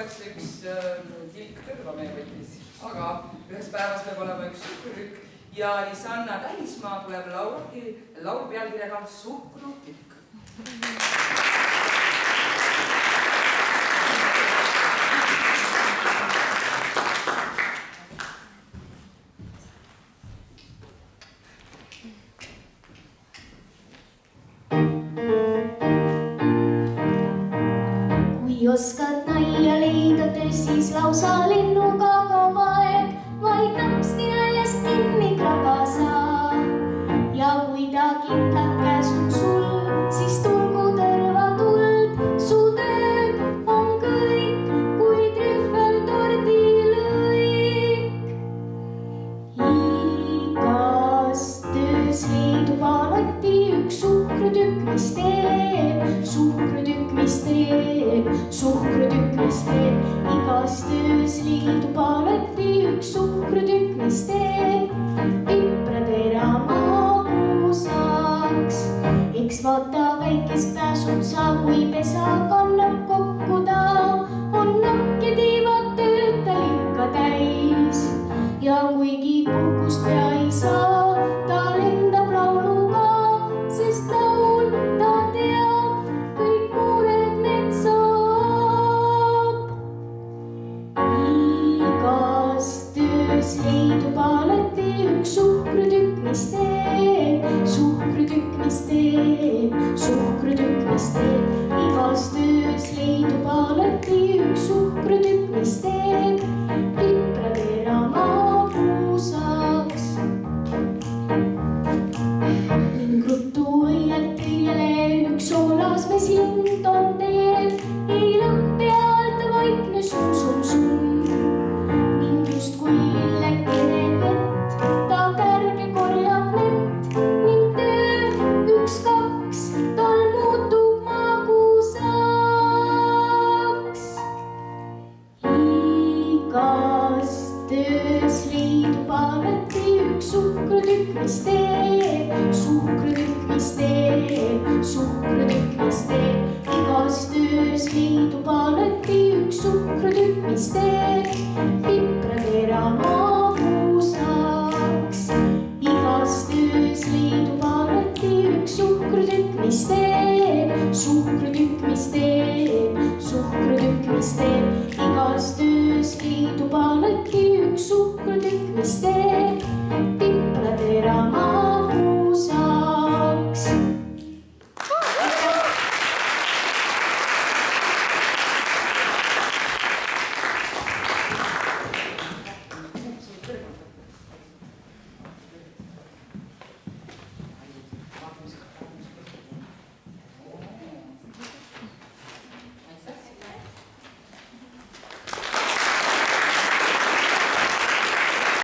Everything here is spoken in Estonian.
oleks üks tilk kõrva meie võttis, aga üheks päevas peab olema üks suhkrutükk ja Lisanna Tähismaa tuleb laulu pealkirjaga Suhkrutükk. Kui oskad nalja leida töös, siis lausa lennuga kaob aeg, vaid napsti naljast kinni kraba saa. Ja kui ta kindlalt käes on sul, siis tulgu tõrva tuld. Su tööd on kõik kui trühveltordilõik. Igas töös leidub alati üks suhkrutükk, mis teeb, suhkrutükk, mis teeb, suhkrutükk, mis teeb. Igas töös leidub alati üks suhkrutükk, mis teeb pipratera maagusaks. Eks vaata väikest pääsutsa, kui pesa kannab kokku ta, on nakk ja tiivad tööd tal ikka täis. Ja kuigi puhkust pea ei saa, ta lendab lauluga, sest laul ta teab, kõik mured need saab. Igas töös leidub alati üks suhkrutükk, mis teeb, suhkrutükk, mis teeb, suhkrutükk, mis teeb. Igas töös leidub alati üks suhkrutükk, mis teeb pipratera maagusaks. Ning ruttu õielt küljele üks soolasmeslind on teel, ei lõppe alt vaikne sum-sum-sum. Ning justkui lillekene vett, ta kärge korjab nett, ning töö üks-kaks tal muutub magusaks. Igas töös leidub alati üks suhkrutükk, mis teeb, suhkrutükk, mis teeb, suhkrutükk, mis teeb. Igas töös leidub alati üks suhkrutükk, mis teeb pipratera maagusaks. Igas töös leidub alati üks suhkrutükk, mis teeb, suhkrutükk, mis teeb, suhkrutükk, mis teeb. Igas töös leidub alati üks suhkrutükk, mis teeb